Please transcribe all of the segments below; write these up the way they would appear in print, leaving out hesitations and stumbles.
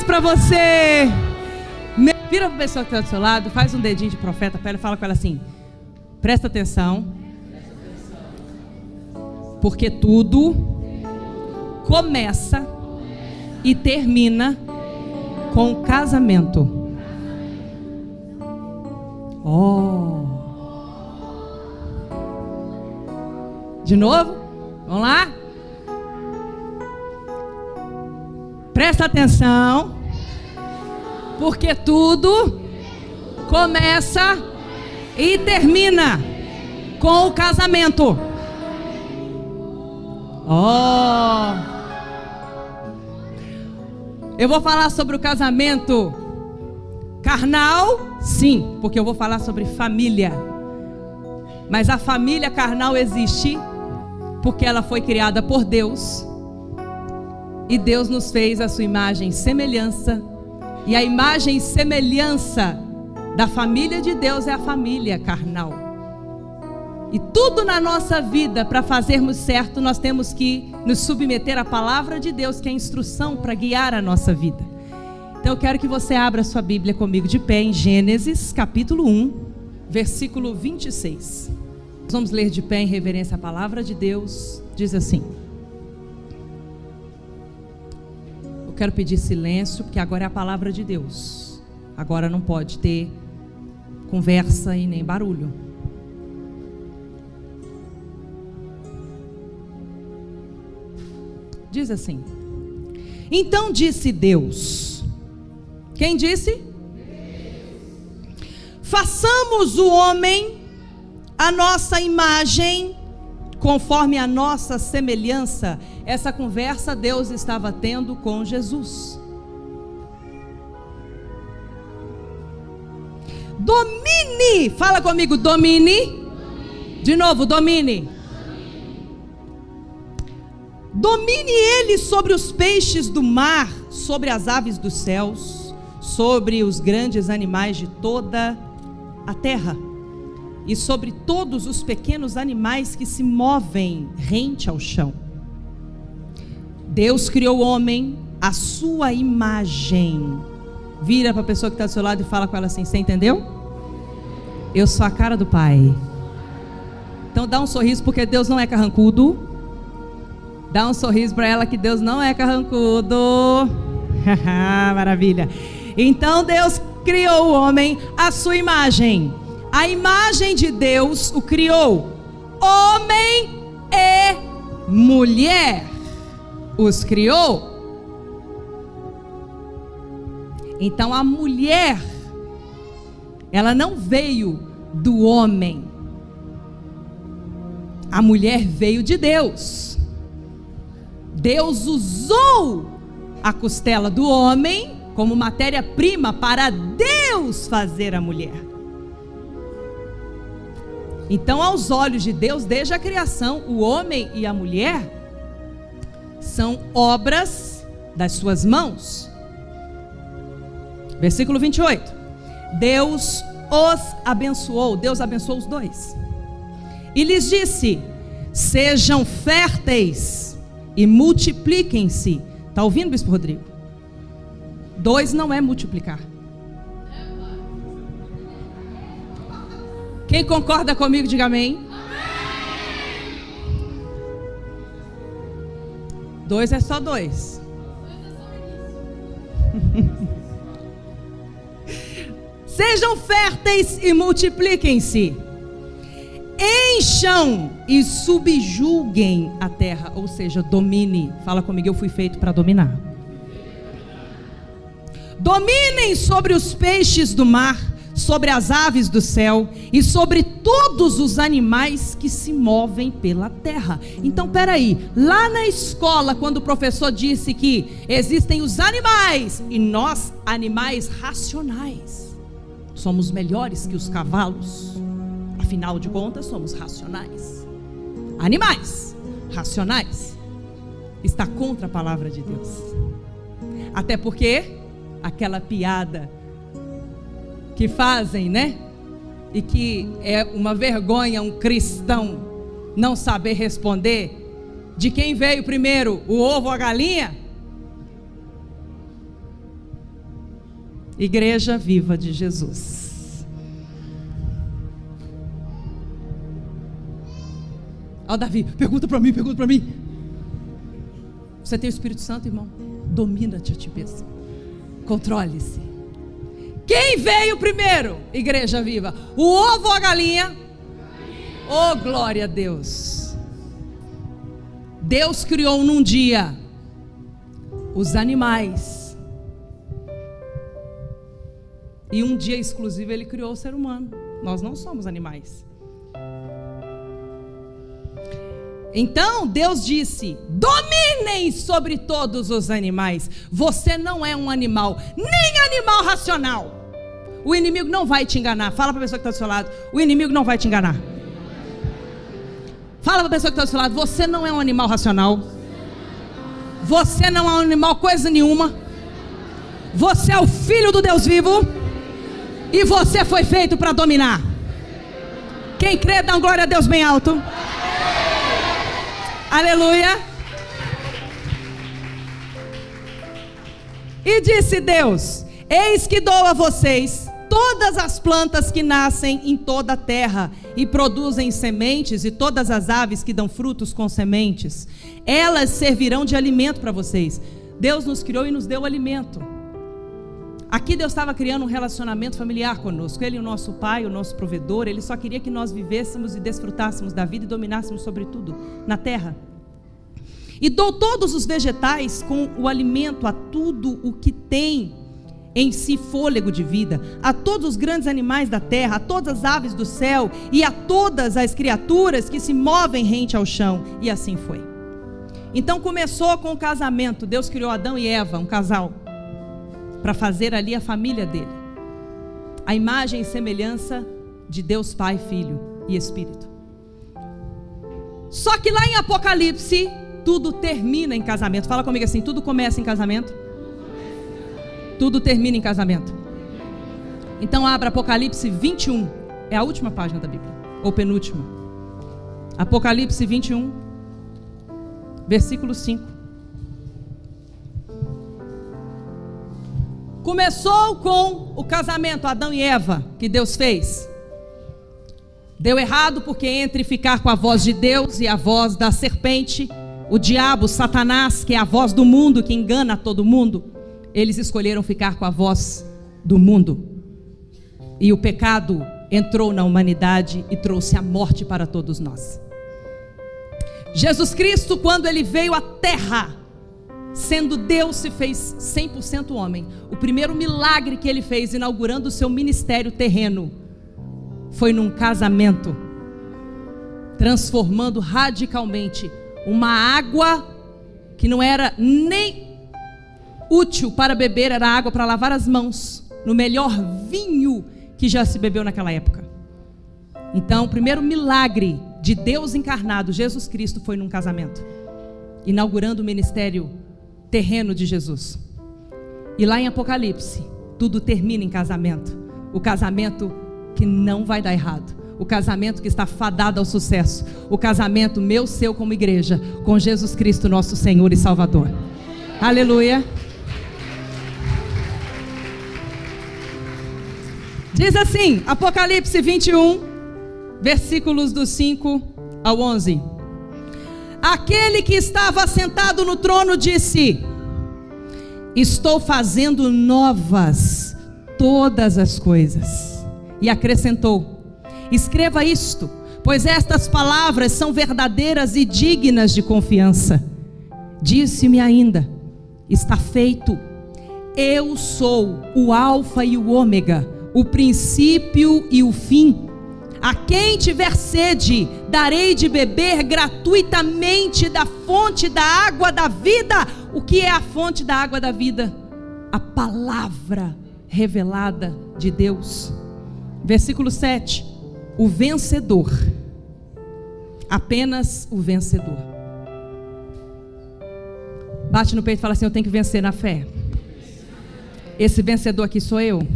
Deus para você. Vira para a pessoa que está do seu lado, faz um dedinho de profeta para ela e fala com ela assim: presta atenção, porque tudo começa e termina com o casamento. De novo? Vamos lá? Presta atenção, porque tudo começa e termina com o casamento. Eu vou falar sobre o casamento carnal, sim, porque eu vou falar sobre família. Mas a família carnal existe porque ela foi criada por Deus. E Deus nos fez a sua imagem e semelhança. E a imagem e semelhança da família de Deus é a família carnal. E tudo na nossa vida, para fazermos certo, nós temos que nos submeter à palavra de Deus, que é a instrução para guiar a nossa vida. Então eu quero que você abra sua Bíblia comigo de pé em Gênesis capítulo 1, versículo 26. Nós vamos ler de pé em reverência à palavra de Deus. Diz assim. Eu quero pedir silêncio, porque agora é a palavra de Deus. Agora não pode ter conversa e nem barulho. Diz assim: então disse Deus. Quem disse? Façamos o homem a nossa imagem, conforme a nossa semelhança. Essa conversa Deus estava tendo com Jesus. Domine, fala comigo, domine. De novo, domine. Domine ele sobre os peixes do mar, sobre as aves dos céus, sobre os grandes animais de toda a terra, e sobre todos os pequenos animais que se movem rente ao chão. Deus criou o homem à sua imagem. Vira para a pessoa que está do seu lado e fala com ela assim: você entendeu? Eu sou a cara do Pai. Então dá um sorriso, porque Deus não é carrancudo. Dá um sorriso para ela, que Deus não é carrancudo. Maravilha. Então Deus criou o homem à sua imagem. A imagem de Deus o criou. Homem e mulher os criou. Então a mulher, ela não veio do homem. A mulher veio de Deus. Deus usou a costela do homem como matéria-prima para Deus fazer a mulher. Então, aos olhos de Deus, desde a criação, o homem e a mulher são obras das suas mãos. Versículo 28. Deus os abençoou. Deus abençoou os dois. E lhes disse: sejam férteis e multipliquem-se. Está ouvindo, Bispo Rodrigo? 2 não é multiplicar. Quem concorda comigo, diga amém. 2 é só 2. Sejam férteis e multipliquem-se. Encham e subjuguem a terra. Ou seja, domine. Fala comigo, eu fui feito para dominar. Dominem sobre os peixes do mar, sobre as aves do céu e sobre todos os animais que se movem pela terra. Então, peraí, lá na escola, quando o professor disse que existem os animais, e nós, animais racionais, somos melhores que os cavalos. Afinal de contas, somos racionais. Animais racionais está contra a palavra de Deus. Até porque aquela piada que fazem, né? E que é uma vergonha um cristão não saber responder: de quem veio primeiro, o ovo ou a galinha? Igreja Viva de Jesus. Ó, Davi, pergunta para mim. Você tem o Espírito Santo, irmão? Domina-te a ti mesmo. Controle-se. Quem veio primeiro? Igreja Viva. O ovo ou a galinha? Oh, glória a Deus. Deus criou num dia os animais. E um dia exclusivo Ele criou o ser humano. Nós não somos animais. Então Deus disse: dominem sobre todos os animais. Você não é um animal, nem animal racional. O inimigo não vai te enganar. Fala para a pessoa que está do seu lado: o inimigo não vai te enganar. Fala para a pessoa que está do seu lado: você não é um animal racional. Você não é um animal coisa nenhuma. Você é o filho do Deus vivo. E você foi feito para dominar. Quem crê, dá uma glória a Deus bem alto. Aleluia. E disse Deus: eis que dou a vocês todas as plantas que nascem em toda a terra e produzem sementes, e todas as aves que dão frutos com sementes, elas servirão de alimento para vocês. Deus nos criou e nos deu alimento. Aqui Deus estava criando um relacionamento familiar conosco. Ele é o nosso Pai, o nosso provedor. Ele só queria que nós vivêssemos e desfrutássemos da vida e dominássemos sobre tudo na terra. E dou todos os vegetais com o alimento a tudo o que tem em si fôlego de vida, a todos os grandes animais da terra, a todas as aves do céu e a todas as criaturas que se movem rente ao chão. E assim foi. Então começou com o casamento. Deus criou Adão e Eva, um casal, para fazer ali a família dele, a imagem e semelhança de Deus Pai, Filho e Espírito. Só que lá em Apocalipse tudo termina em casamento. Fala comigo assim: tudo começa em casamento, tudo termina em casamento. Então abra Apocalipse 21, é a última página da Bíblia, ou penúltima. Apocalipse 21, versículo 5. Começou com o casamento, Adão e Eva, que Deus fez. Deu errado porque entre ficar com a voz de Deus e a voz da serpente, o diabo, Satanás, que é a voz do mundo, que engana todo mundo, eles escolheram ficar com a voz do mundo. E o pecado entrou na humanidade e trouxe a morte para todos nós. Jesus Cristo, quando Ele veio à terra, sendo Deus, se fez 100% homem. O primeiro milagre que Ele fez, inaugurando o seu ministério terreno, foi num casamento, transformando radicalmente uma água que não era nem útil para beber, era água para lavar as mãos, no melhor vinho que já se bebeu naquela época. Então o primeiro milagre de Deus encarnado, Jesus Cristo, foi num casamento, inaugurando o ministério terreno de Jesus. E lá em Apocalipse tudo termina em casamento. O casamento que não vai dar errado, o casamento que está fadado ao sucesso, o casamento meu, seu, como igreja, com Jesus Cristo, nosso Senhor e Salvador. Aleluia. Diz assim, Apocalipse 21, versículos do 5 ao 11. Aquele que estava sentado no trono disse: estou fazendo novas todas as coisas. E acrescentou: escreva isto, pois estas palavras são verdadeiras e dignas de confiança. Disse-me ainda: está feito. Eu sou o Alfa e o Ômega, o princípio e o fim. A quem tiver sede, darei de beber gratuitamente da fonte da água da vida. O que é a fonte da água da vida? A palavra revelada de Deus. Versículo 7. O vencedor, apenas o vencedor. Bate no peito e fala assim: eu tenho que vencer na fé. Esse vencedor aqui sou eu.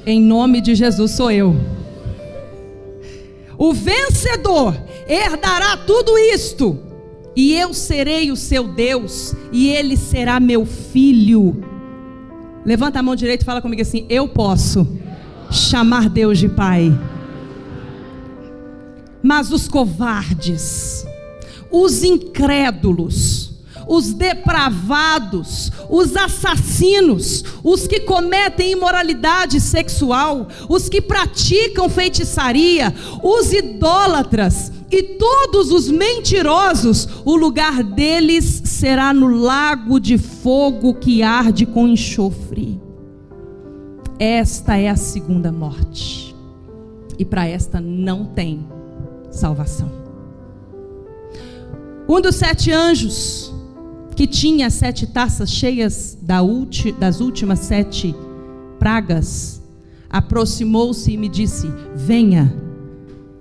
Em nome de Jesus sou eu. O vencedor herdará tudo isto, e eu serei o seu Deus, e ele será meu filho. Levanta a mão direita e fala comigo assim: eu posso chamar Deus de Pai. Mas os covardes, os incrédulos, os depravados, os assassinos, os que cometem imoralidade sexual, os que praticam feitiçaria, os idólatras e todos os mentirosos, o lugar deles será no lago de fogo que arde com enxofre. Esta é a segunda morte, e para esta não tem salvação. Um dos 7 anjos, que tinha 7 taças cheias das últimas 7 pragas, aproximou-se e me disse: venha,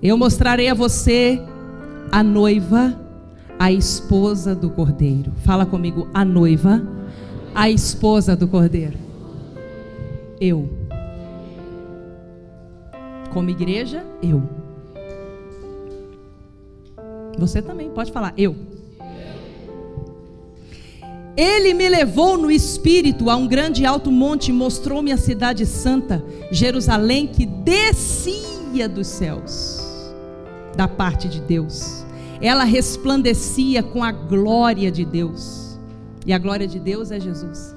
eu mostrarei a você a noiva, a esposa do Cordeiro. Fala comigo: a noiva, a esposa do Cordeiro. Eu, como igreja, eu. Você também pode falar: eu. Ele me levou no espírito a um grande e alto monte e mostrou-me a cidade santa, Jerusalém, que descia dos céus, da parte de Deus. Ela resplandecia com a glória de Deus, e a glória de Deus é Jesus.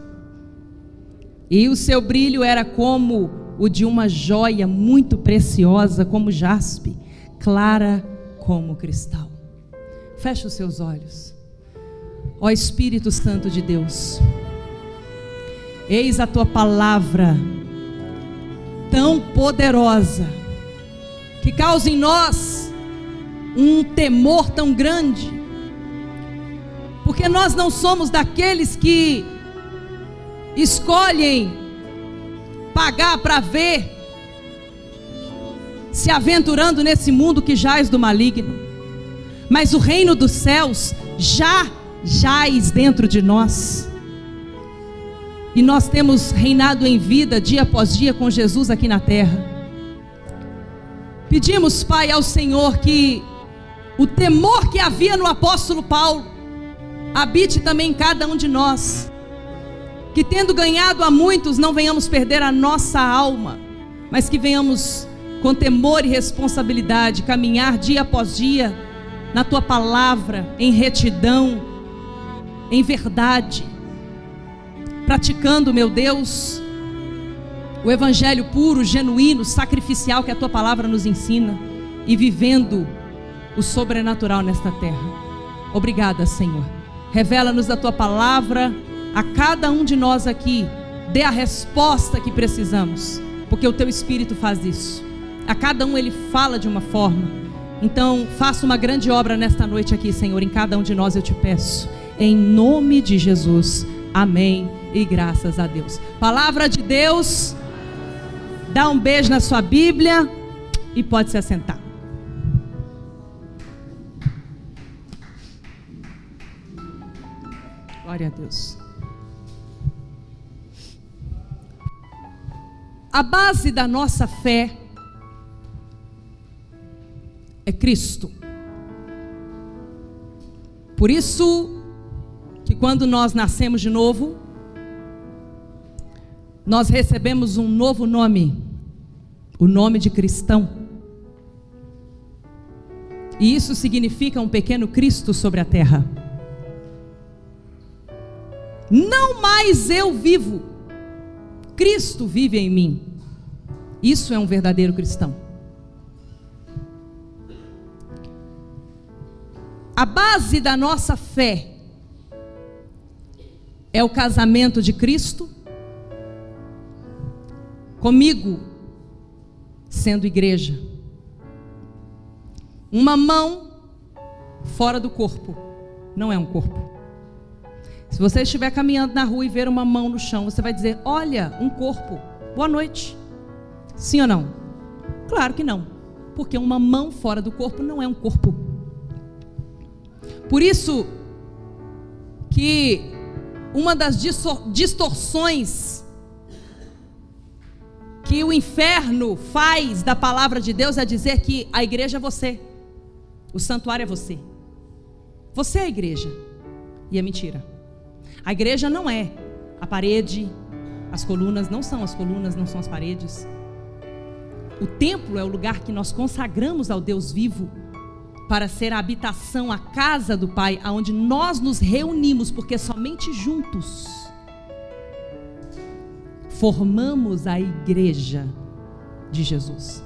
E o seu brilho era como o de uma joia muito preciosa, como jaspe, clara como cristal. Feche os seus olhos. Ó Espírito Santo de Deus, eis a tua palavra tão poderosa, que causa em nós um temor tão grande, porque nós não somos daqueles que escolhem pagar para ver, se aventurando nesse mundo que jaz do maligno, mas o reino dos céus já jaz dentro de nós, e nós temos reinado em vida dia após dia com Jesus aqui na terra. Pedimos, Pai, ao Senhor que o temor que havia no apóstolo Paulo habite também em cada um de nós, que tendo ganhado a muitos, não venhamos perder a nossa alma, mas que venhamos com temor e responsabilidade caminhar dia após dia na tua palavra, em retidão, em verdade, praticando, meu Deus, o evangelho puro, genuíno, sacrificial que a tua palavra nos ensina, e vivendo o sobrenatural nesta terra. Obrigada, Senhor. Revela-nos a tua palavra a cada um de nós aqui, dê a resposta que precisamos, porque o teu Espírito faz isso. A cada um ele fala de uma forma. Então faça uma grande obra nesta noite aqui, Senhor, em cada um de nós, eu te peço, em nome de Jesus, amém e graças a Deus. Palavra de Deus. Dá um beijo na sua Bíblia e pode se assentar. Glória a Deus. A base da nossa fé é Cristo. Por isso que quando nós nascemos de novo, nós recebemos um novo nome, o nome de cristão. E isso significa um pequeno Cristo sobre a terra. Não mais eu vivo, Cristo vive em mim. Isso é um verdadeiro cristão. A base da nossa fé é o casamento de Cristo comigo, sendo igreja. Uma mão fora do corpo não é um corpo. Se você estiver caminhando na rua e ver uma mão no chão, você vai dizer: olha, um corpo, boa noite. Sim ou não? Claro que não, porque uma mão fora do corpo não é um corpo. Por isso que uma das distorções que o inferno faz da palavra de Deus é dizer que a igreja é você, o santuário é você, você é a igreja. E é mentira. A igreja não é a parede, As colunas não são as paredes. O templo é o lugar que nós consagramos ao Deus vivo para ser a habitação, a casa do Pai, aonde nós nos reunimos, porque somente juntos formamos a igreja de Jesus.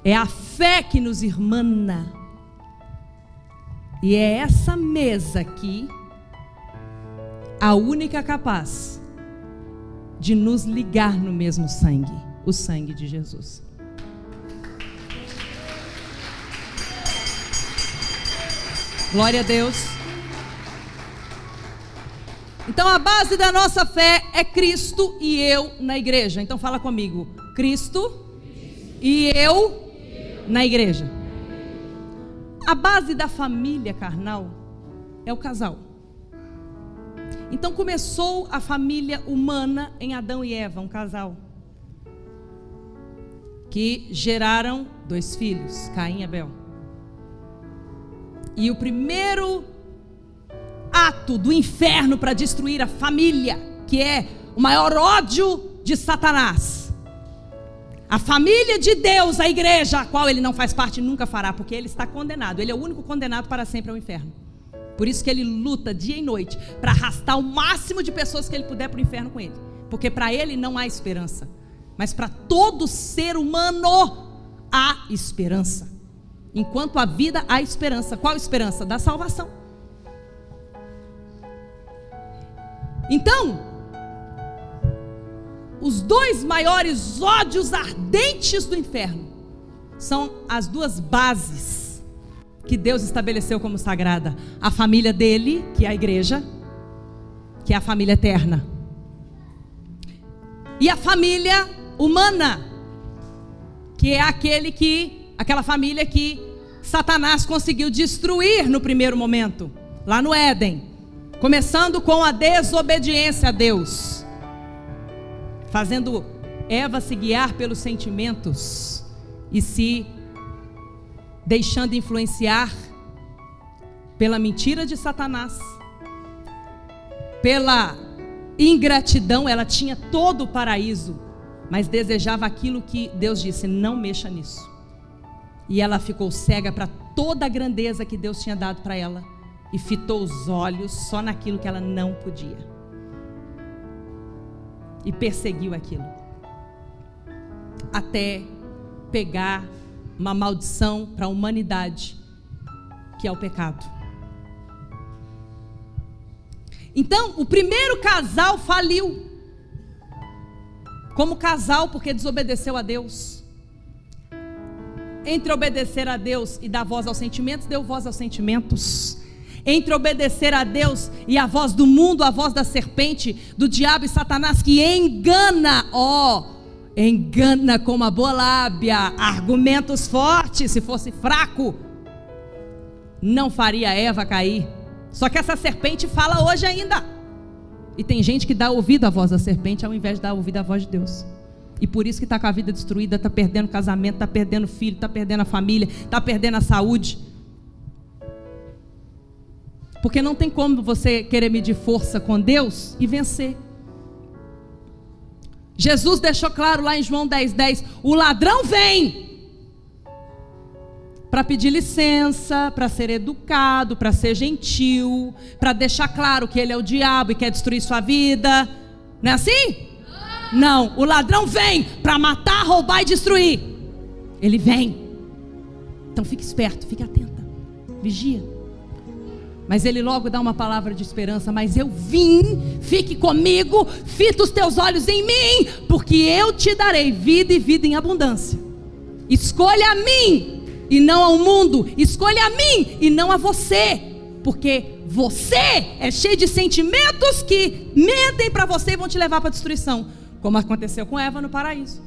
É a fé que nos irmana. E é essa mesa aqui a única capaz de nos ligar no mesmo sangue, o sangue de Jesus. Glória a Deus. Então a base da nossa fé é Cristo e eu na igreja. Então fala comigo: Cristo e eu na igreja. A base da família carnal é o casal. Então começou a família humana em Adão e Eva, um casal, que geraram 2 filhos, Caim e Abel. E o primeiro ato do inferno para destruir a família, que é o maior ódio de Satanás, a família de Deus, a igreja, a qual ele não faz parte, nunca fará, porque ele está condenado. Ele é o único condenado para sempre ao inferno. Por isso que ele luta dia e noite para arrastar o máximo de pessoas que ele puder para o inferno com ele, porque para ele não há esperança, mas para todo ser humano há esperança. Enquanto há vida, há esperança. Qual esperança? Da salvação. Então, os 2 maiores ódios ardentes do inferno são as 2 bases que Deus estabeleceu como sagrada: a família dele, que é a igreja, que é a família eterna, e a família humana, que é aquela família que Satanás conseguiu destruir no primeiro momento, lá no Éden, começando com a desobediência a Deus, fazendo Eva se guiar pelos sentimentos e se deixando influenciar pela mentira de Satanás, pela ingratidão. Ela tinha todo o paraíso, mas desejava aquilo que Deus disse: não mexa nisso. E ela ficou cega para toda a grandeza que Deus tinha dado para ela, e fitou os olhos só naquilo que ela não podia, e perseguiu aquilo, até pegar uma maldição para a humanidade, que é o pecado. Então o primeiro casal faliu como casal, porque desobedeceu a Deus. Entre obedecer a Deus e dar voz aos sentimentos, deu voz aos sentimentos. Entre obedecer a Deus e a voz do mundo, a voz da serpente, do diabo e Satanás, que engana, engana com uma boa lábia, argumentos fortes. Se fosse fraco, não faria Eva cair. Só que essa serpente fala hoje ainda, e tem gente que dá ouvido à voz da serpente ao invés de dar ouvido à voz de Deus, e por isso que está com a vida destruída, está perdendo o casamento, está perdendo o filho, está perdendo a família, está perdendo a saúde. Porque não tem como você querer medir força com Deus e vencer. Jesus deixou claro lá em João 10:10, o ladrão vem para pedir licença, para ser educado, para ser gentil, para deixar claro que ele é o diabo e quer destruir sua vida. Não é assim? Não, o ladrão vem para matar, roubar e destruir. Ele vem. Então fique esperto, fique atenta, vigia. Mas ele logo dá uma palavra de esperança: mas eu vim, fique comigo, fita os teus olhos em mim, porque eu te darei vida e vida em abundância. Escolha a mim e não ao mundo, escolha a mim e não a você, porque você é cheio de sentimentos que mentem para você e vão te levar para a destruição, como aconteceu com Eva no paraíso.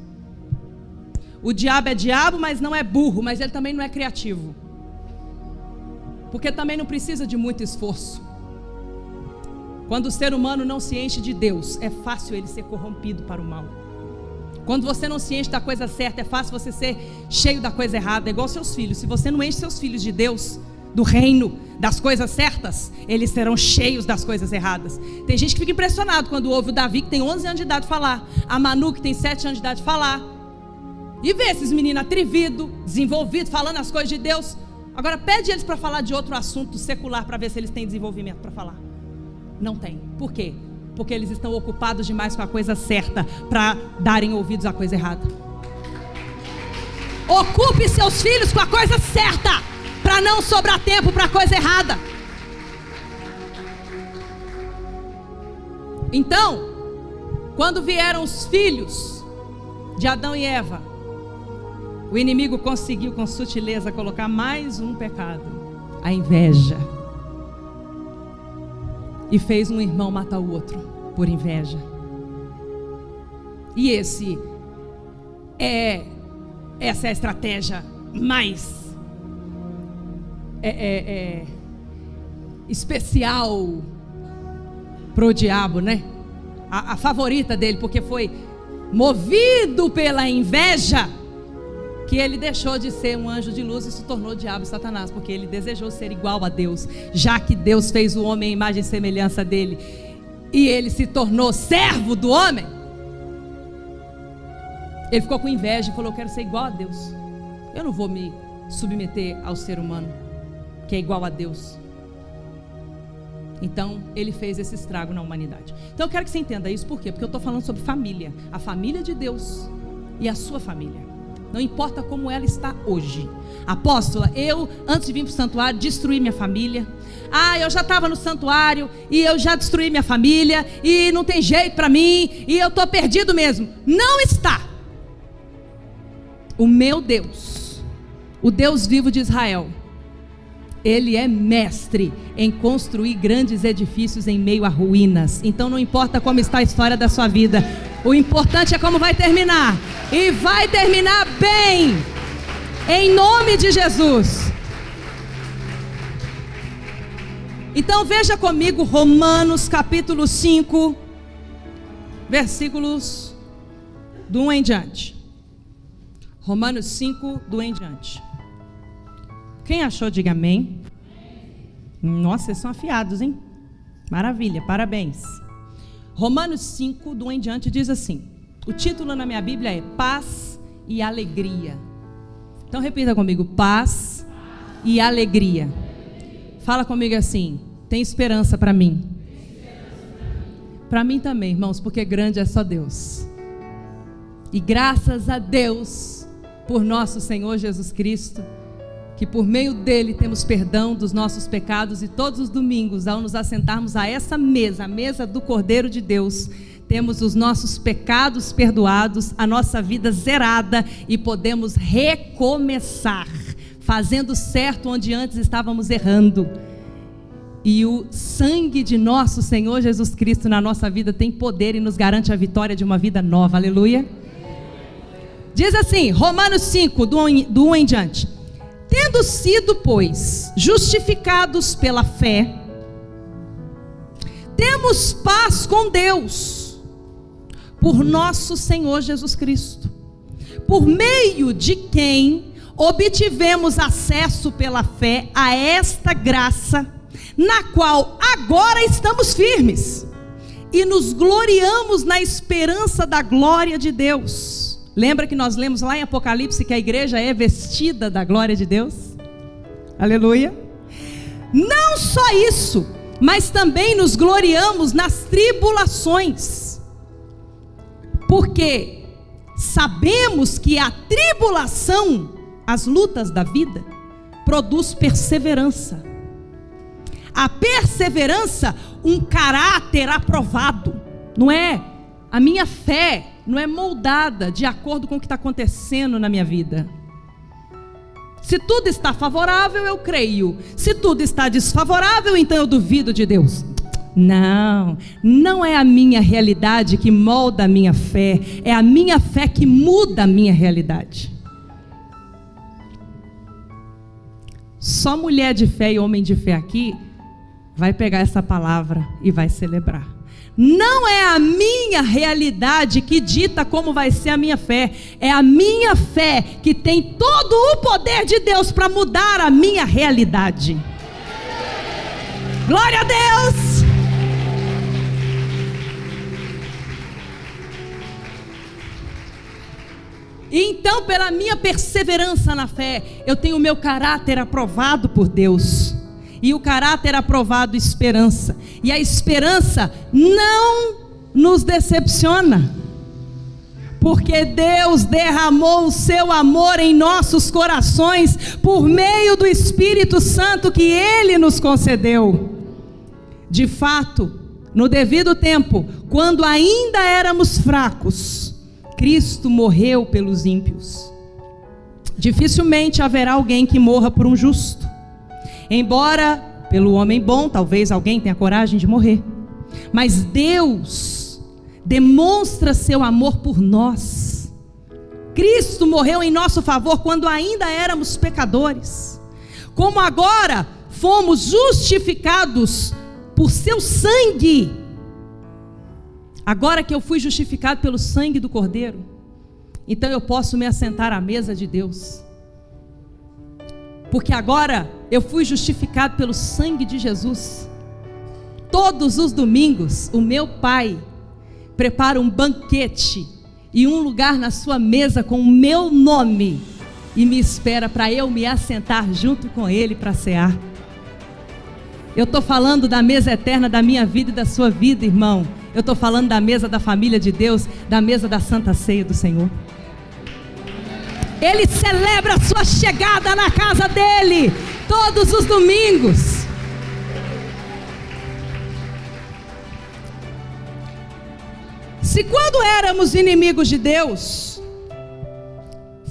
O diabo é diabo, mas não é burro, mas ele também não é criativo, porque também não precisa de muito esforço. Quando o ser humano não se enche de Deus, é fácil ele ser corrompido para o mal. Quando você não se enche da coisa certa, é fácil você ser cheio da coisa errada. É igual seus filhos. Se você não enche seus filhos de Deus, do reino, das coisas certas, eles serão cheios das coisas erradas. Tem gente que fica impressionado quando ouve o Davi, que tem 11 anos de idade, falar, a Manu, que tem 7 anos de idade, falar, e vê esses meninos atrevidos, desenvolvidos, falando as coisas de Deus. Agora pede eles para falar de outro assunto secular, para ver se eles têm desenvolvimento para falar. Não tem. Por quê? Porque eles estão ocupados demais com a coisa certa, para darem ouvidos à coisa errada. Ocupe seus filhos com a coisa certa, para não sobrar tempo para a coisa errada. Então, quando vieram os filhos de Adão e Eva, o inimigo conseguiu com sutileza colocar mais um pecado, a inveja, e fez um irmão matar o outro por inveja. E essa é a estratégia mais especial pro diabo, né? A favorita dele, porque foi movido pela inveja que ele deixou de ser um anjo de luz e se tornou o diabo, Satanás, porque ele desejou ser igual a Deus, já que Deus fez o homem à imagem e semelhança dele, e ele se tornou servo do homem. Ele ficou com inveja e falou: eu quero ser igual a Deus, eu não vou me submeter ao ser humano que é igual a Deus. Então ele fez esse estrago na humanidade. Então eu quero que você entenda isso. Por quê? Porque eu estou falando sobre família, a família de Deus e a sua família. Não importa como ela está hoje. Apóstola, eu antes de vir para o santuário destruí minha família. Eu já estava no santuário e eu já destruí minha família e não tem jeito para mim e eu estou perdido mesmo. Não está. O meu Deus, o Deus vivo de Israel, Ele é mestre em construir grandes edifícios em meio a ruínas. Então não importa como está a história da sua vida, o importante é como vai terminar. E vai terminar bem, em nome de Jesus. Então veja comigo Romanos capítulo 5, versículos do 1 em diante. Romanos 5, do 1 em diante. Quem achou, diga amém. Nossa, vocês são afiados, hein? Maravilha, parabéns. Romanos 5, do 1 em diante, diz assim. O título na minha Bíblia é Paz e Alegria. Então repita comigo: paz e alegria. Fala comigo assim: tem esperança para mim. Para mim também, irmãos, porque grande é só Deus. E graças a Deus por nosso Senhor Jesus Cristo, que por meio dele temos perdão dos nossos pecados, e todos os domingos, ao nos assentarmos a essa mesa, a mesa do Cordeiro de Deus, temos os nossos pecados perdoados, a nossa vida zerada, e podemos recomeçar, fazendo certo onde antes estávamos errando. E o sangue de nosso Senhor Jesus Cristo na nossa vida tem poder e nos garante a vitória de uma vida nova, aleluia. Diz assim, Romanos 5, do 1 em diante. Tendo sido, pois, justificados pela fé, temos paz com Deus, por nosso Senhor Jesus Cristo, por meio de quem obtivemos acesso pela fé a esta graça, na qual agora estamos firmes, e nos gloriamos na esperança da glória de Deus. Lembra que nós lemos lá em Apocalipse que a igreja é vestida da glória de Deus? Aleluia. Não só isso, mas também nos gloriamos nas tribulações, porque sabemos que a tribulação, as lutas da vida, produz perseverança. A perseverança, um caráter aprovado. Não é? A minha fé não é moldada de acordo com o que está acontecendo na minha vida. Se tudo está favorável, eu creio. Se tudo está desfavorável, então eu duvido de Deus. Não, não é a minha realidade que molda a minha fé, é a minha fé que muda a minha realidade. Só mulher de fé e homem de fé aqui vai pegar essa palavra e vai celebrar. Não é a minha realidade que dita como vai ser a minha fé. É a minha fé que tem todo o poder de Deus para mudar a minha realidade. Glória a Deus! Então, pela minha perseverança na fé, eu tenho o meu caráter aprovado por Deus. E o caráter aprovado, esperança. E a esperança não nos decepciona. Porque Deus derramou o seu amor em nossos corações por meio do Espírito Santo que Ele nos concedeu. De fato, no devido tempo, quando ainda éramos fracos, Cristo morreu pelos ímpios. Dificilmente haverá alguém que morra por um justo. Embora pelo homem bom, talvez alguém tenha coragem de morrer. Mas Deus demonstra seu amor por nós. Cristo morreu em nosso favor quando ainda éramos pecadores. Como agora fomos justificados por seu sangue. Agora que eu fui justificado pelo sangue do Cordeiro, então eu posso me assentar à mesa de Deus. Porque agora eu fui justificado pelo sangue de Jesus. Todos os domingos o meu Pai prepara um banquete e um lugar na sua mesa com o meu nome e me espera para eu me assentar junto com Ele para cear. Eu estou falando da mesa eterna da minha vida e da sua vida, irmão. Eu estou falando da mesa da família de Deus, da mesa da Santa Ceia do Senhor. Ele celebra a sua chegada na casa dele todos os domingos. Se quando éramos inimigos de Deus,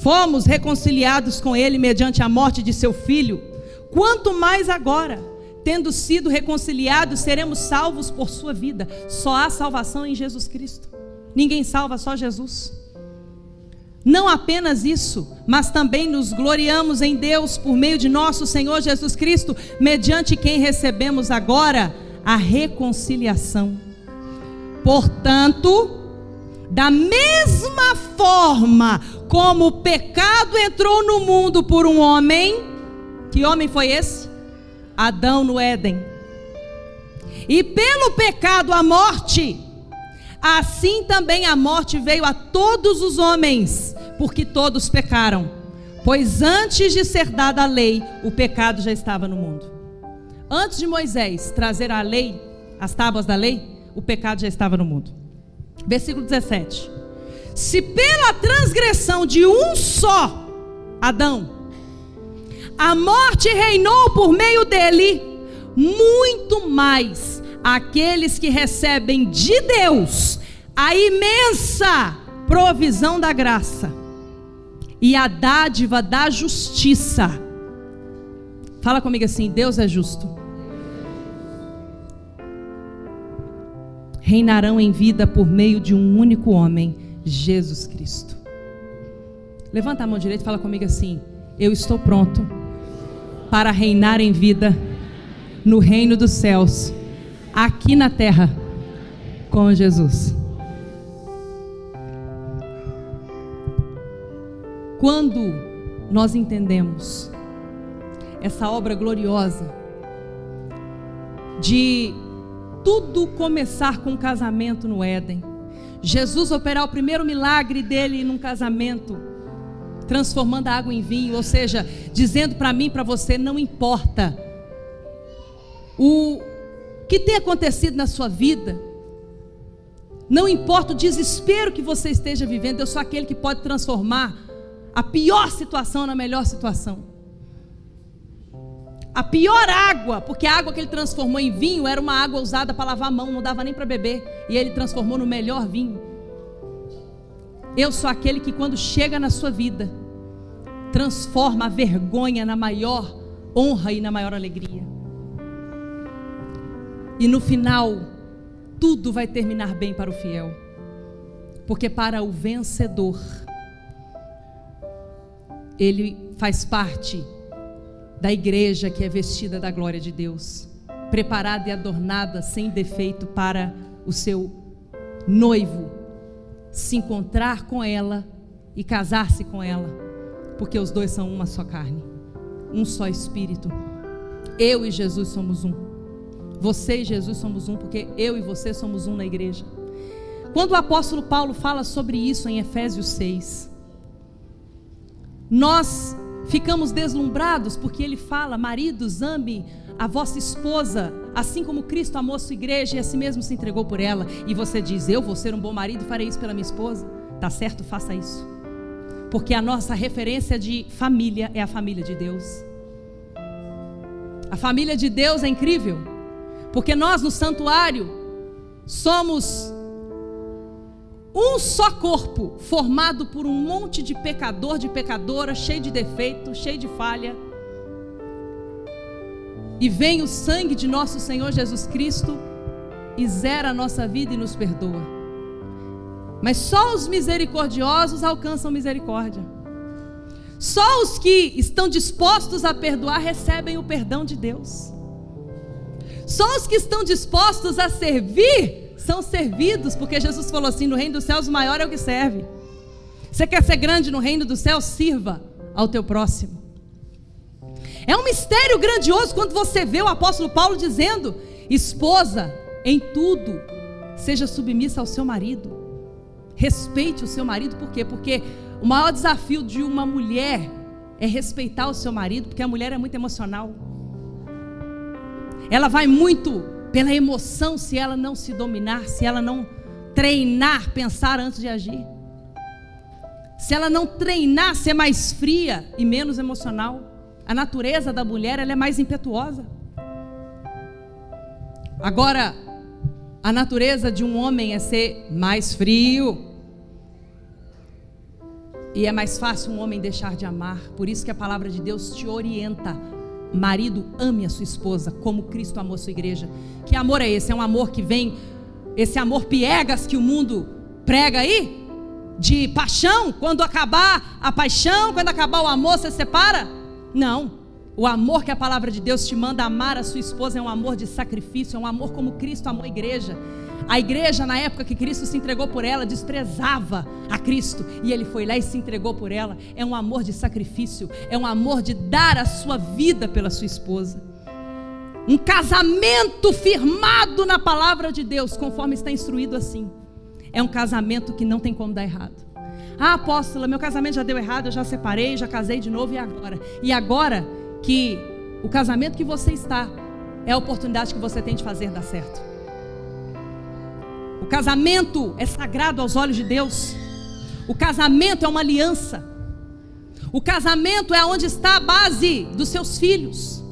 fomos reconciliados com Ele mediante a morte de seu Filho, quanto mais agora, tendo sido reconciliados, seremos salvos por sua vida. Só há salvação em Jesus Cristo. Ninguém salva, só Jesus. Não apenas isso, mas também nos gloriamos em Deus por meio de nosso Senhor Jesus Cristo, mediante quem recebemos agora a reconciliação. Portanto, da mesma forma como o pecado entrou no mundo por um homem, que homem foi esse? Adão no Éden. E pelo pecado a morte, assim também a morte veio a todos os homens, porque todos pecaram. Pois antes de ser dada a lei, o pecado já estava no mundo. Antes de Moisés trazer a lei, as tábuas da lei, o pecado já estava no mundo. Versículo 17. Se pela transgressão de um só, Adão, a morte reinou por meio dele, muito mais aqueles que recebem de Deus a imensa provisão da graça e a dádiva da justiça. Fala comigo assim: Deus é justo. Reinarão em vida por meio de um único homem, Jesus Cristo. Levanta a mão direita e fala comigo assim: eu estou pronto para reinar em vida no reino dos céus, aqui na terra, com Jesus. Quando nós entendemos essa obra gloriosa de tudo começar com um casamento no Éden, Jesus operar o primeiro milagre dele num casamento, transformando a água em vinho, ou seja, dizendo para mim e para você, não importa o que tem acontecido na sua vida, não importa o desespero que você esteja vivendo, eu sou aquele que pode transformar a pior situação na melhor situação. A pior água, porque a água que ele transformou em vinho era uma água usada para lavar a mão, não dava nem para beber, e ele transformou no melhor vinho. Eu sou aquele que quando chega na sua vida, transforma a vergonha na maior honra e na maior alegria. E no final, tudo vai terminar bem para o fiel. Porque para o vencedor, ele faz parte da igreja que é vestida da glória de Deus, preparada e adornada sem defeito para o seu noivo se encontrar com ela e casar-se com ela, porque os dois são uma só carne, um só espírito. Eu e Jesus somos um. Você e Jesus somos um, porque eu e você somos um na igreja. Quando o apóstolo Paulo fala sobre isso em Efésios 6, nós ficamos deslumbrados, porque ele fala: maridos, ame a vossa esposa, assim como Cristo amou a sua igreja e a si mesmo se entregou por ela. E você diz: eu vou ser um bom marido e farei isso pela minha esposa. Tá certo, faça isso, porque a nossa referência de família é a família de Deus. A família de Deus é incrível, porque nós no santuário somos um só corpo, formado por um monte de pecador, de pecadora, cheio de defeito, cheio de falha. E vem o sangue de nosso Senhor Jesus Cristo e zera a nossa vida e nos perdoa. Mas só os misericordiosos alcançam misericórdia. Só os que estão dispostos a perdoar recebem o perdão de Deus. Só os que estão dispostos a servir são servidos, porque Jesus falou assim: no reino dos céus o maior é o que serve. Você quer ser grande no reino dos céus? Sirva ao teu próximo. É um mistério grandioso quando você vê o apóstolo Paulo dizendo: esposa, em tudo seja submissa ao seu marido. Respeite o seu marido. Por quê? Porque o maior desafio de uma mulher é respeitar o seu marido, porque a mulher é muito emocional. Ela vai muito pela emoção, se ela não se dominar, se ela não treinar, pensar antes de agir, se ela não treinar, ser mais fria e menos emocional. A natureza da mulher, ela é mais impetuosa. Agora, a natureza de um homem é ser mais frio. E é mais fácil um homem deixar de amar. Por isso que a palavra de Deus te orienta: marido, ame a sua esposa como Cristo amou a sua igreja. Que amor é esse? É um amor que vem, esse amor piegas que o mundo prega aí, de paixão. Quando acabar a paixão, quando acabar o amor, você separa? Não. O amor que a palavra de Deus te manda amar a sua esposa é um amor de sacrifício, é um amor como Cristo amou a igreja. A igreja, na época que Cristo se entregou por ela, desprezava a Cristo, e Ele foi lá e se entregou por ela. É um amor de sacrifício, é um amor de dar a sua vida pela sua esposa. Um casamento firmado na palavra de Deus, conforme está instruído assim, é um casamento que não tem como dar errado. Ah, apóstola, meu casamento já deu errado, eu já separei, já casei de novo, e agora? E agora que o casamento que você está é a oportunidade que você tem de fazer dar certo. O casamento é sagrado aos olhos de Deus. O casamento é uma aliança. O casamento é onde está a base dos seus filhos.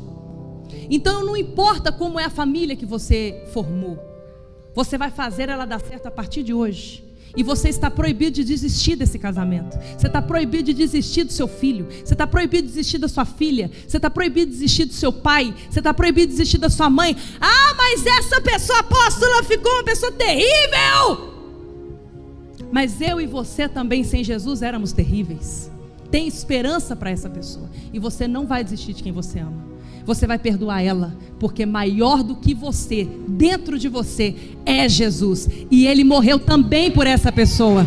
Então não importa como é a família que você formou, você vai fazer ela dar certo a partir de hoje. E você está proibido de desistir desse casamento. Você está proibido de desistir do seu filho. Você está proibido de desistir da sua filha. Você está proibido de desistir do seu pai. Você está proibido de desistir da sua mãe. Ah, mas essa pessoa apóstola ficou uma pessoa terrível. Mas eu e você também, sem Jesus, éramos terríveis. Tem esperança para essa pessoa. E você não vai desistir de quem você ama. Você vai perdoar ela, porque maior do que você, dentro de você, é Jesus. E Ele morreu também por essa pessoa.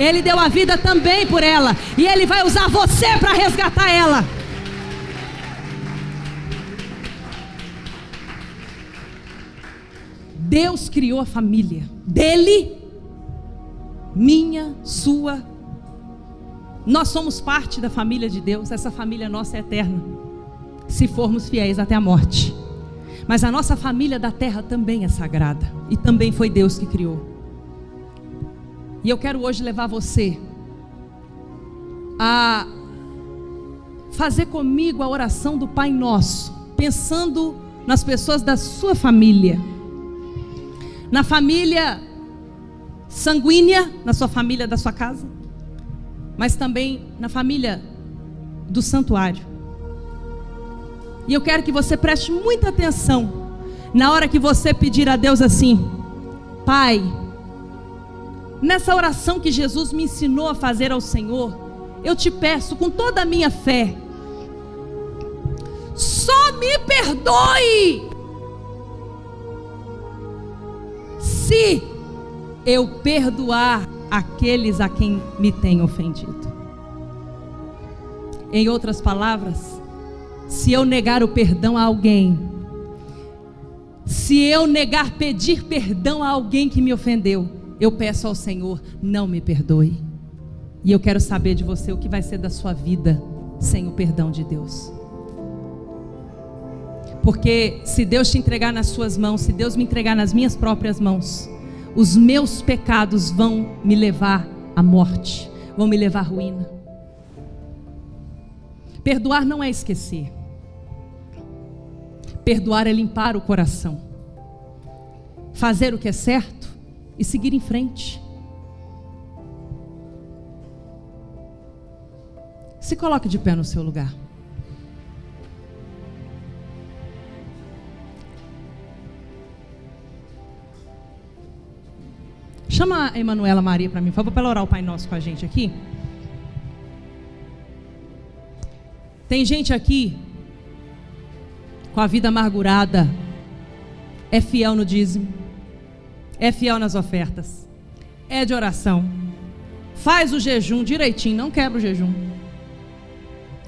Ele deu a vida também por ela. E Ele vai usar você para resgatar ela. Deus criou a família dele, minha, sua. Nós somos parte da família de Deus. Essa família nossa é eterna, se formos fiéis até a morte. Mas a nossa família da terra também é sagrada, e também foi Deus que criou. E eu quero hoje levar você a fazer comigo a oração do Pai Nosso, pensando nas pessoas da sua família, na família sanguínea, na sua família da sua casa, mas também na família do santuário. E eu quero que você preste muita atenção na hora que você pedir a Deus assim: Pai, nessa oração que Jesus me ensinou a fazer ao Senhor, eu te peço com toda a minha fé, só me perdoe se eu perdoar aqueles a quem me têm ofendido. Em outras palavras, se eu negar o perdão a alguém, se eu negar pedir perdão a alguém que me ofendeu, eu peço ao Senhor, não me perdoe. E eu quero saber de você o que vai ser da sua vida sem o perdão de Deus. Porque se Deus te entregar nas suas mãos, se Deus me entregar nas minhas próprias mãos, os meus pecados vão me levar à morte, vão me levar à ruína. Perdoar não é esquecer. Perdoar é limpar o coração, fazer o que é certo e seguir em frente. Se coloque de pé no seu lugar. Chama a Emanuela Maria para mim, por favor, para ela orar o Pai Nosso com a gente aqui. Tem gente aqui com a vida amargurada, é fiel no dízimo, é fiel nas ofertas, é de oração, faz o jejum direitinho, não quebra o jejum,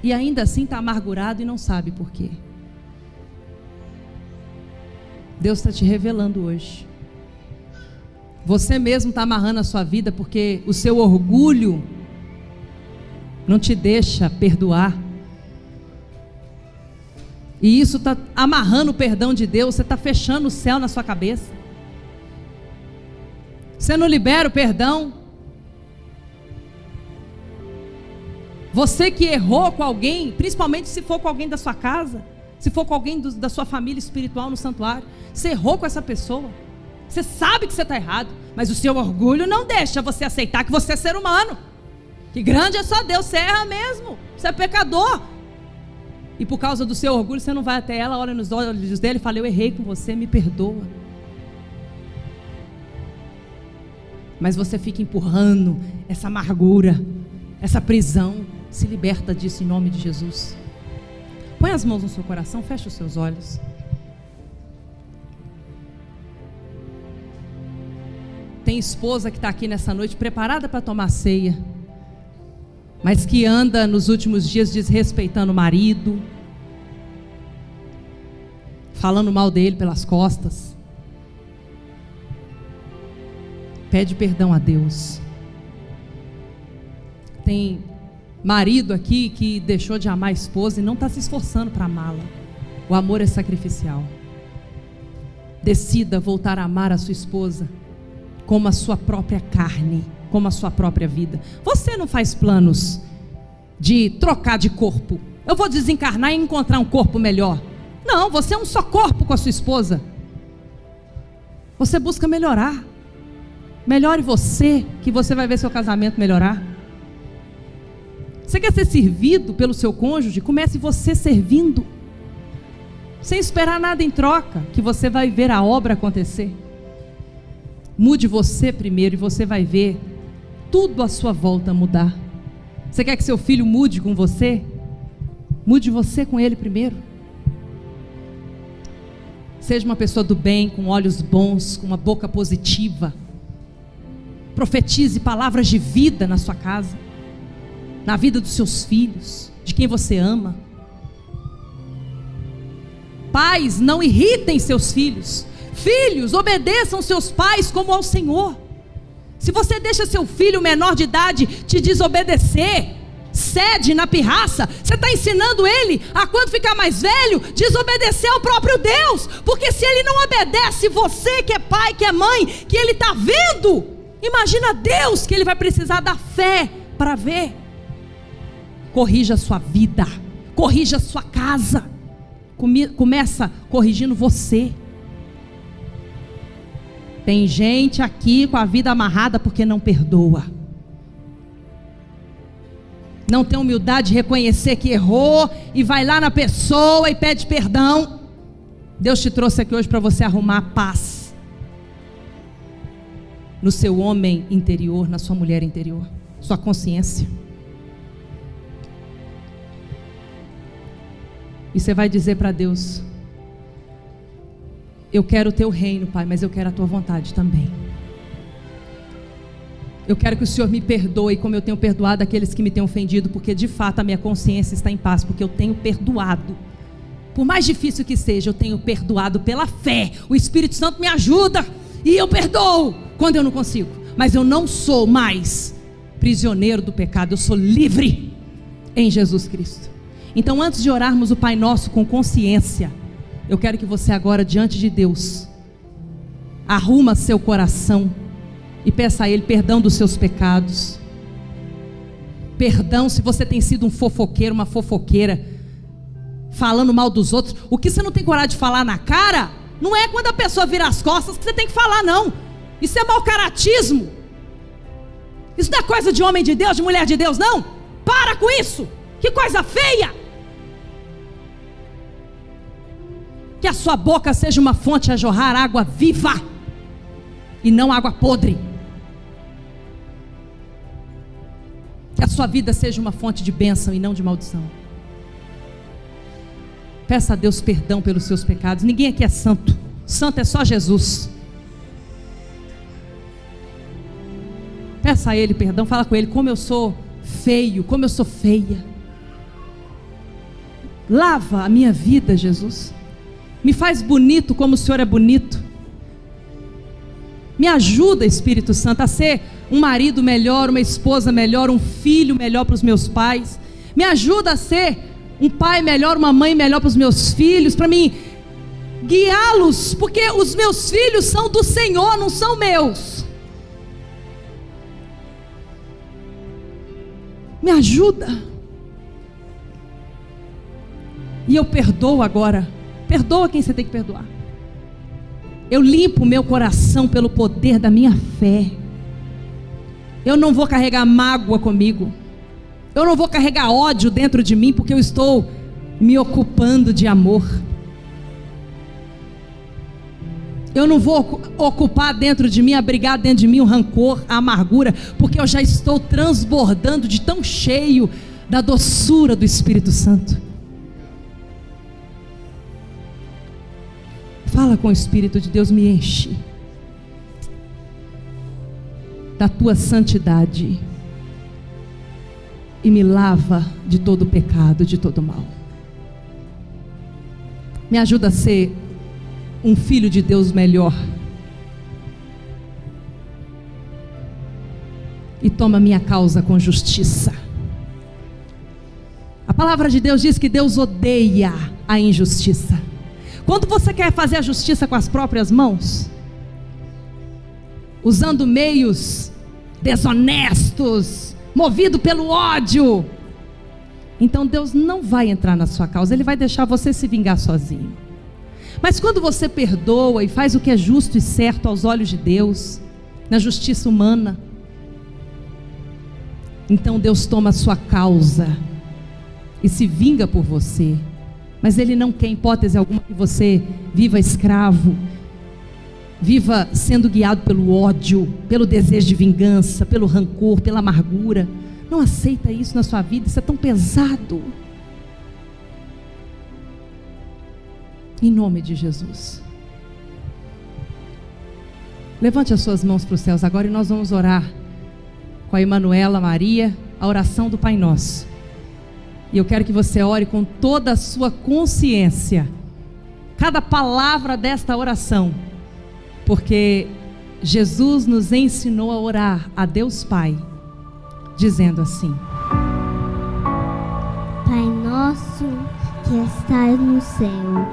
e ainda assim está amargurado e não sabe por quê. Deus está te revelando hoje. Você mesmo está amarrando a sua vida porque o seu orgulho não te deixa perdoar. E isso está amarrando o perdão de Deus. Você está fechando o céu na sua cabeça. Você não libera o perdão. Você que errou com alguém, principalmente se for com alguém da sua casa, se for com alguém da sua família espiritual no santuário, você errou com essa pessoa. Você sabe que você está errado, mas o seu orgulho não deixa você aceitar que você é ser humano. Que grande é só Deus, você erra mesmo, você é pecador. E por causa do seu orgulho, você não vai até ela, olha nos olhos dele e fala, eu errei com você, me perdoa. Mas você fica empurrando essa amargura, essa prisão. Se liberta disso em nome de Jesus. Põe as mãos no seu coração, fecha os seus olhos. Tem esposa que está aqui nessa noite preparada para tomar ceia, mas que anda nos últimos dias desrespeitando o marido, falando mal dele pelas costas. Pede perdão a Deus. Tem marido aqui que deixou de amar a esposa e não está se esforçando para amá-la. O amor é sacrificial. Decida voltar a amar a sua esposa como a sua própria carne, como a sua própria vida. Você não faz planos de trocar de corpo. Eu vou desencarnar e encontrar um corpo melhor. Não, você é um só corpo com a sua esposa. Você busca melhorar. Melhore você, que você vai ver seu casamento melhorar. Você quer ser servido pelo seu cônjuge? Comece você servindo, sem esperar nada em troca, que você vai ver a obra acontecer. Mude você primeiro e você vai ver tudo à sua volta mudar. Você quer que seu filho mude com você? Mude você com ele primeiro. Seja uma pessoa do bem, com olhos bons, com uma boca positiva. Profetize palavras de vida na sua casa, na vida dos seus filhos, de quem você ama. Pais, não irritem seus filhos. Filhos, obedeçam seus pais como ao Senhor. Se você deixa seu filho menor de idade te desobedecer, cede na pirraça, você está ensinando ele a, quando ficar mais velho, desobedecer ao próprio Deus. Porque se ele não obedece, você que é pai, que é mãe, que ele está vendo, imagina Deus, que ele vai precisar da fé para ver. Corrija a sua vida, corrija a sua casa. Começa corrigindo você. Tem gente aqui com a vida amarrada porque não perdoa. Não tem humildade de reconhecer que errou e vai lá na pessoa e pede perdão. Deus te trouxe aqui hoje para você arrumar a paz no seu homem interior, na sua mulher interior, sua consciência. E você vai dizer para Deus: Eu quero o teu reino, Pai, mas eu quero a tua vontade também. Eu quero que o Senhor me perdoe como eu tenho perdoado aqueles que me têm ofendido, porque de fato a minha consciência está em paz, porque eu tenho perdoado. Por mais difícil que seja, eu tenho perdoado pela fé. O Espírito Santo me ajuda e eu perdoo quando eu não consigo. Mas eu não sou mais prisioneiro do pecado, eu sou livre em Jesus Cristo. Então, antes de orarmos o Pai Nosso com consciência, eu quero que você agora, diante de Deus, arruma seu coração e peça a Ele perdão dos seus pecados. Perdão se você tem sido um fofoqueiro, uma fofoqueira, falando mal dos outros. O que você não tem coragem de falar na cara, não é quando a pessoa vira as costas que você tem que falar, não. Isso é mau caratismo. Isso não é coisa de homem de Deus, de mulher de Deus, não. Para com isso. Que coisa feia. Que a sua boca seja uma fonte a jorrar água viva e não água podre. Que a sua vida seja uma fonte de bênção e não de maldição. Peça a Deus perdão pelos seus pecados. Ninguém aqui é santo. Santo é só Jesus. Peça a Ele perdão. Fala com Ele: como eu sou feio, como eu sou feia. Lava a minha vida, Jesus. Me faz bonito como o Senhor é bonito. Me ajuda, Espírito Santo, a ser um marido melhor, uma esposa melhor, um filho melhor para os meus pais. Me ajuda a ser um pai melhor, uma mãe melhor para os meus filhos, para mim guiá-los, porque os meus filhos são do Senhor, não são meus. Me ajuda. E eu perdoo agora. Perdoa quem você tem que perdoar. Eu limpo o meu coração pelo poder da minha fé. Eu não vou carregar mágoa comigo. Eu não vou carregar ódio dentro de mim, porque eu estou me ocupando de amor. Eu não vou ocupar dentro de mim, abrigar dentro de mim o rancor, a amargura, porque eu já estou transbordando de tão cheio da doçura do Espírito Santo. Fala com o Espírito de Deus: me enche da tua santidade e me lava de todo pecado, de todo mal. Me ajuda a ser um filho de Deus melhor. E toma minha causa com justiça. A palavra de Deus diz que Deus odeia a injustiça. Quando você quer fazer a justiça com as próprias mãos, usando meios desonestos, movido pelo ódio, então Deus não vai entrar na sua causa. Ele vai deixar você se vingar sozinho. Mas quando você perdoa e faz o que é justo e certo aos olhos de Deus, na justiça humana, então Deus toma a sua causa e se vinga por você. Mas Ele não quer, em hipótese alguma, que você viva escravo, viva sendo guiado pelo ódio, pelo desejo de vingança, pelo rancor, pela amargura. Não aceita isso na sua vida, isso é tão pesado. Em nome de Jesus. Levante as suas mãos para os céus agora e nós vamos orar com a Emanuela Maria, a oração do Pai Nosso. E eu quero que você ore com toda a sua consciência, cada palavra desta oração, porque Jesus nos ensinou a orar a Deus Pai, dizendo assim: Pai nosso que estás no céu,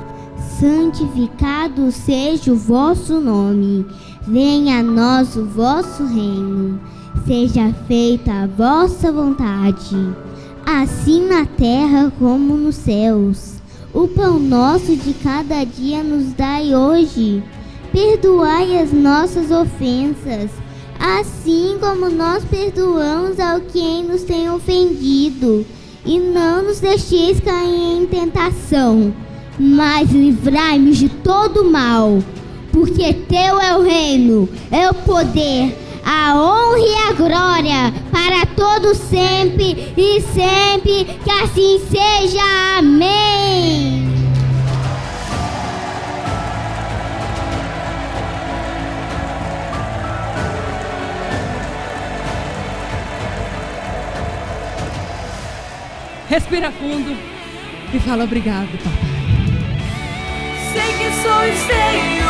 santificado seja o vosso nome, venha a nós o vosso reino, seja feita a vossa vontade, assim na terra como nos céus. O pão nosso de cada dia nos dai hoje. Perdoai as nossas ofensas, assim como nós perdoamos ao quem nos tem ofendido. E não nos deixeis cair em tentação, mas livrai-nos de todo mal. Porque teu é o reino, é o poder, a honra e a glória para todos sempre e sempre, que assim seja. Amém. Respira fundo e fala obrigado, papai. Sei que sou esteio